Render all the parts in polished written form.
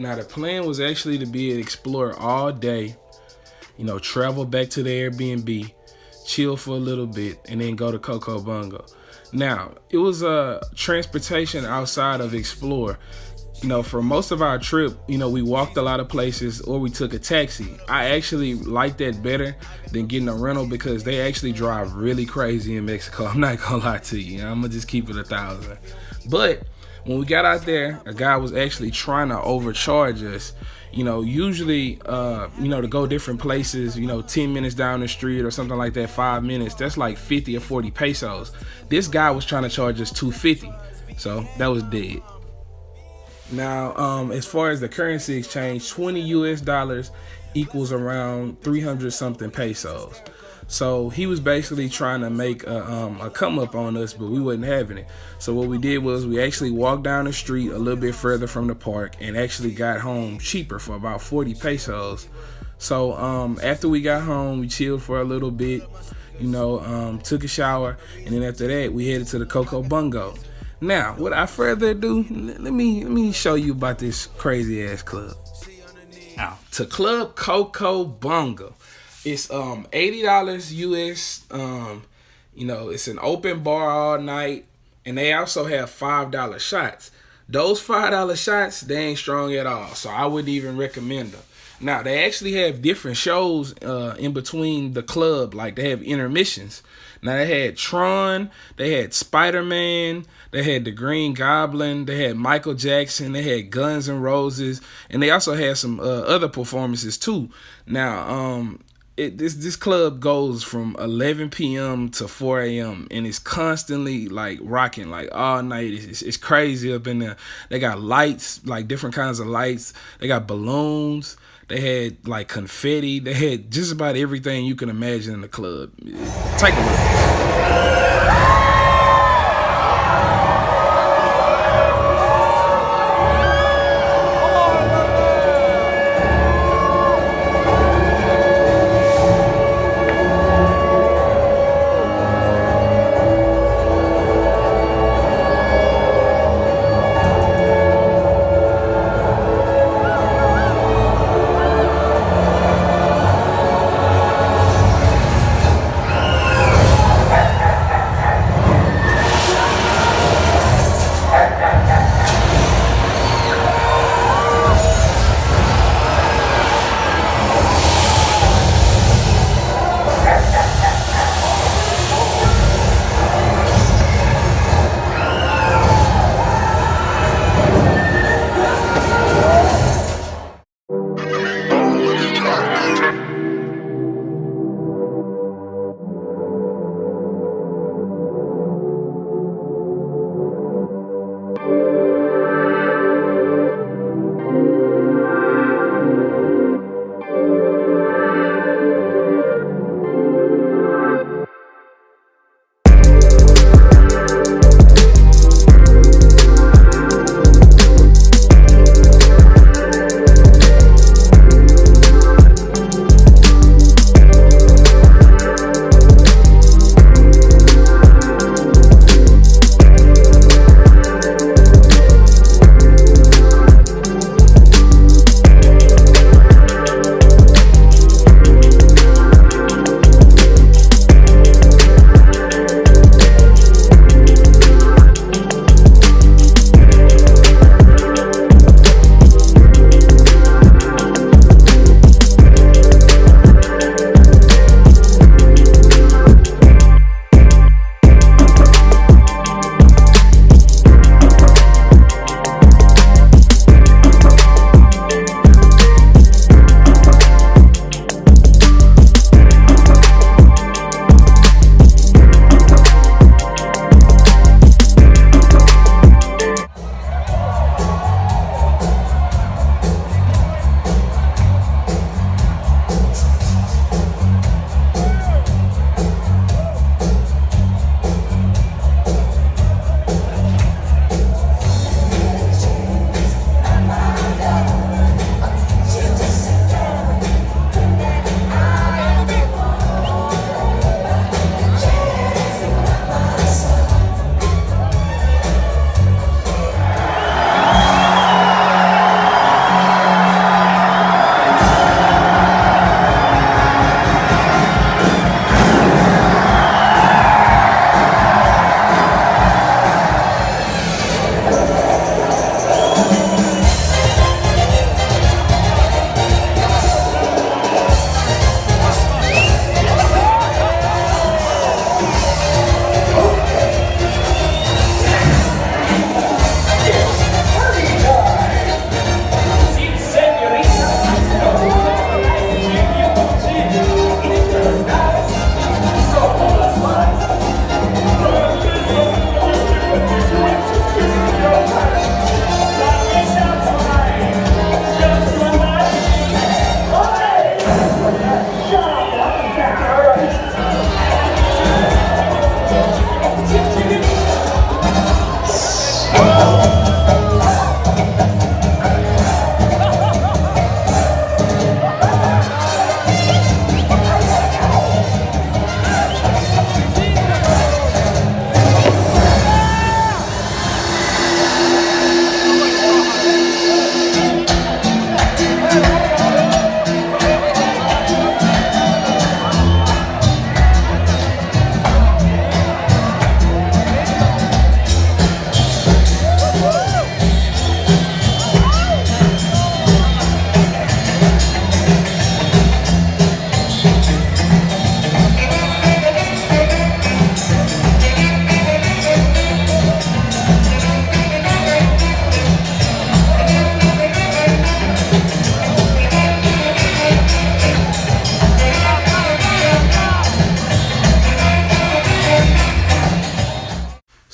Now the plan was actually to be an explorer all day, you know, travel back to the Airbnb, chill for a little bit, and then go to Coco Bungo. Now, it was transportation outside of explore. You know, for most of our trip, you know, we walked a lot of places or we took a taxi. I actually like that better than getting a rental because they actually drive really crazy in Mexico. I'm not gonna lie to you. I'm gonna just keep it 1,000. But when we got out there, a guy was actually trying to overcharge us. You know, usually, you know, to go different places, you know, 10 minutes down the street or something like that, 5 minutes, that's like 50 or 40 pesos. This guy was trying to charge us 250. So that was dead. Now, as far as the currency exchange, 20 US dollars equals around 300 something pesos. So he was basically trying to make a come up on us, but we wasn't having it. So what we did was we actually walked down the street a little bit further from the park and actually got home cheaper for about 40 pesos. So after we got home, we chilled for a little bit, you know, took a shower, and then after that, we headed to the Coco Bungo. Now, without further ado, let me show you about this crazy ass club. Now, to Club Coco Bungo, it's $80 US. You know, it's an open bar all night, and they also have $5 shots. Those $5 shots, they ain't strong at all, so I wouldn't even recommend them. Now, they actually have different shows in between the club, like they have intermissions. Now, they had Tron, they had Spider-Man, they had the Green Goblin, they had Michael Jackson, they had Guns N' Roses, and they also had some other performances too. Now, this club goes from 11 p.m. to 4 a.m. and it's constantly like rocking like all night. It's crazy up in there. They got lights, like different kinds of lights. They got balloons. They had like confetti. They had just about everything you can imagine in the club. Take a look.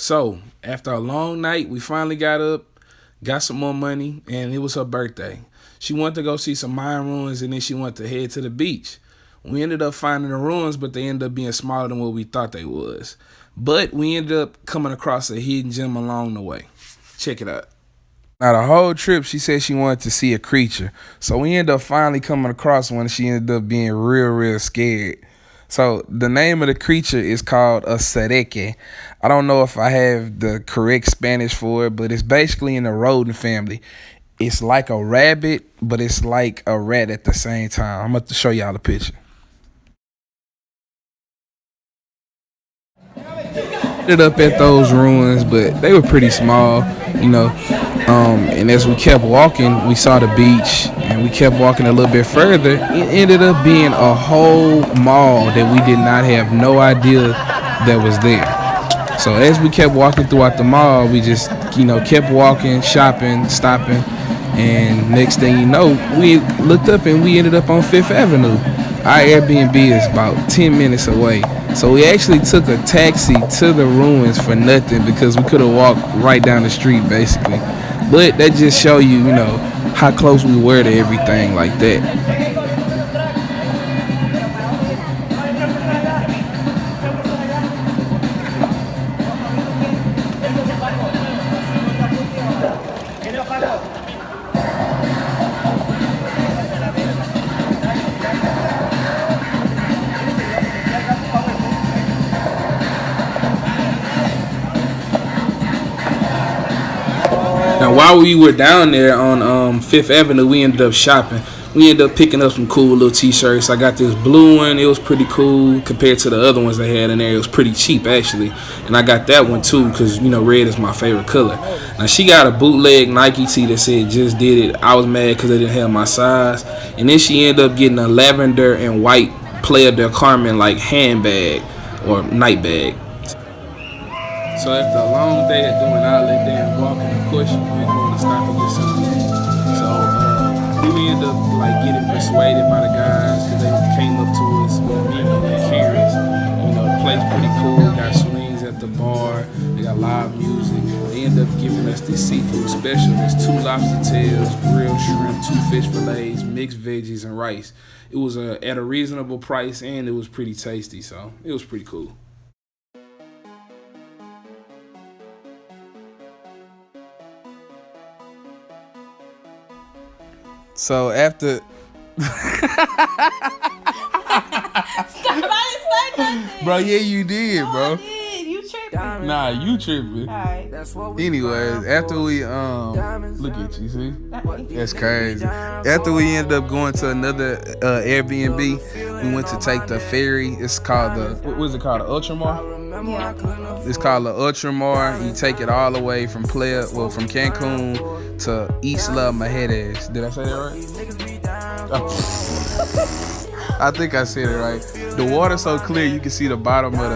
So after a long night, we finally got up, got some more money, and it was her birthday. She wanted to go see some Mayan ruins, and then she wanted to head to the beach. We ended up finding the ruins, but they ended up being smaller than what we thought they was. But we ended up coming across a hidden gem along the way. Check it out. Now, the whole trip, she said she wanted to see a creature. So we ended up finally coming across one, and she ended up being real scared. So the name of the creature is called a sereke. I don't know if I have the correct Spanish for it, but it's basically in the rodent family. It's like a rabbit, but it's like a rat at the same time. I'm going to show y'all the picture. Ended up at those ruins, but they were pretty small, you know. And as we kept walking, we saw the beach, and we kept walking a little bit further. It ended up being a whole mall that we did not have no idea that was there. So as we kept walking throughout the mall, we just, kept walking, shopping, stopping, and next thing you know, we looked up and we ended up on 5th Avenue. Our Airbnb is about 10 minutes away. So we actually took a taxi to the ruins for nothing because we could have walked right down the street, basically. But that just show you, how close we were to everything like that. Now, while we were down there on 5th Avenue, we ended up shopping. We ended up picking up some cool little t-shirts. I got this blue one. It was pretty cool compared to the other ones they had in there. It was pretty cheap, actually. And I got that one, too, because, red is my favorite color. Now, she got a bootleg Nike tee that said just did it. I was mad because they didn't have my size. And then she ended up getting a lavender and white Playa del Carmen, handbag or night bag. So after a long day of doing all that damn walking, of course you want to stop and get something. So we ended up getting persuaded by the guys because they came up to us with me and Karen's. The place pretty cool. Got swings at the bar. They got live music. They ended up giving us this seafood special. There's 2 lobster tails, grilled shrimp, 2 fish fillets, mixed veggies, and rice. It was at a reasonable price and it was pretty tasty. So it was pretty cool. So after Stop, I didn't say nothing. Bro, yeah, you did, bro. I did. You tripping. Nah, you tripping. Alright. Anyways, after we look at you, see? That's crazy. After we ended up going to another Airbnb, we went to take the ferry. It's called what was it called? The Ultramar? Yeah. It's called the Ultramar. You take it all the way from Cancun to Isla Mujeres. Did I say that right? Oh. I think I said it right. The water's so clear you can see the bottom of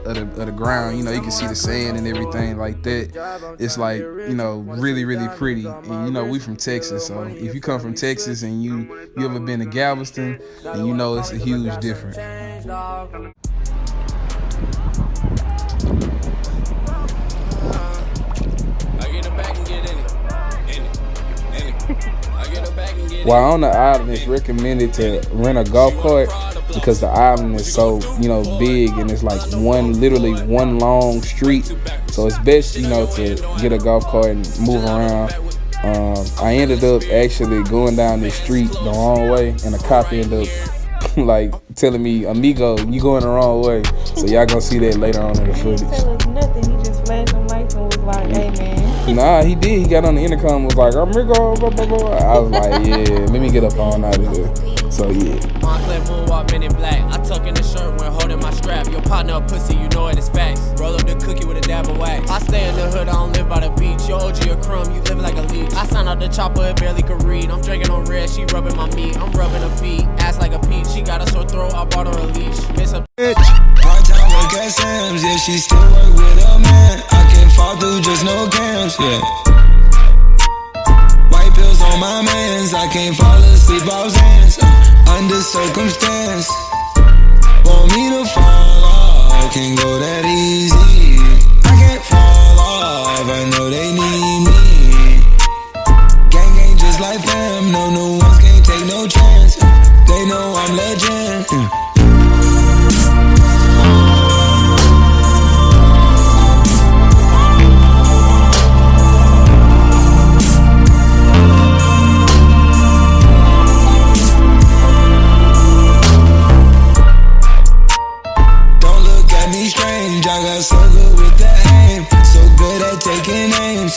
the ground. You can see the sand and everything like that. It's really pretty. And we from Texas, so if you come from Texas and you ever been to Galveston, then it's a huge difference. While on the island, it's recommended to rent a golf cart because the island is so, big and it's literally one long street. So it's best, to get a golf cart and move around. I ended up actually going down this street the wrong way, and the cop ended up telling me, "Amigo, you going the wrong way." So y'all gonna see that later on in the footage. He didn't tell us nothing. He just flashed some lights and was like, "Hey, man." Nah, he did. He got on the intercom and was like, "Amigo, blah, blah, blah." I was like, "Yeah, let me get up on out of here." So yeah. Montclair moonwalk, men in black. I tuck in the shirt when holding my strap. Your partner a pussy, you know it is facts. Roll up the cookie with a dab of wax. I stay in the hood, I don't live by the beach. Your OG a crumb, you live like a leech. I signed out the chopper, it barely could read. I'm drinking on red, she rubbing my meat. I'm rubbing her feet, ass like a peach. She got a sore throat, I bought her a leash. Miss a bitch. Part-time work at Sam's, yeah, she still work with a man. I can't fall through just no cams, yeah. White pills on my mans, I can't fall asleep off hands. Under circumstance, want me to fall off, can't go that easy. I can't fall so good with the aim, so good at taking names.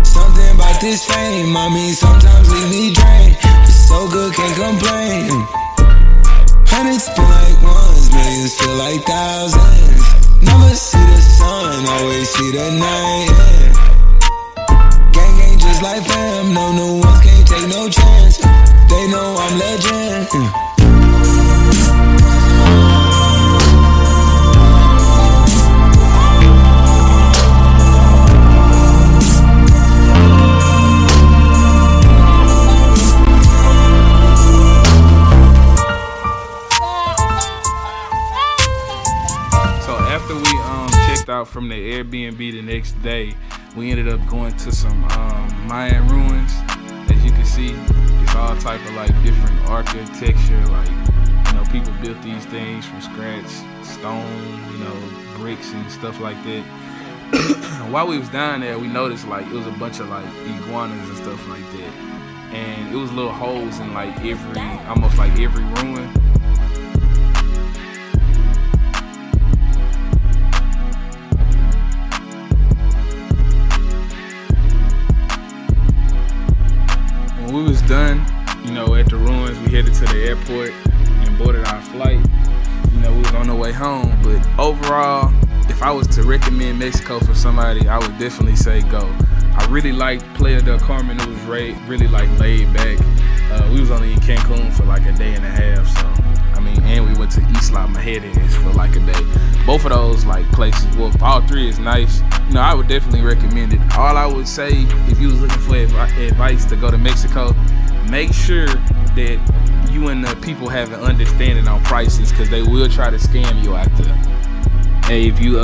Something about this fame, I mean, sometimes leave me drained. It's so good, can't complain. Hundreds feel like ones, millions feel like thousands. Never see the sun, always see the night. Yeah. Gang ain't just like fam, no new ones can't take no chance. They know I'm legend. Yeah. Out from the Airbnb the next day, we ended up going to some Mayan ruins. As you can see, it's all type of like different architecture, like, you know, people built these things from scratch, stone, you know, bricks and stuff like that. While we was down there, we noticed like it was a bunch of like iguanas and stuff like that, and it was little holes in like almost like every ruin. When we was done, you know, at the ruins, we headed to the airport and boarded our flight. You know, we was on the way home, but overall, if I was to recommend Mexico for somebody, I would definitely say go. I really liked Playa del Carmen. It was really like laid back. We was only in Cancun for like a day and a half, so I mean, and we went to Isla Mujeres for like a day. Both of those like places, well, all three is nice. You know, I would definitely recommend it. All I would say, if you was looking for advice to go to Mexico, make sure that you and the people have an understanding on prices, because they will try to scam you out there. Hey, if you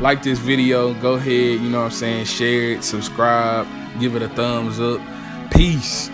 like this video, go ahead, you know what I'm saying, share it, subscribe, give it a thumbs up. Peace.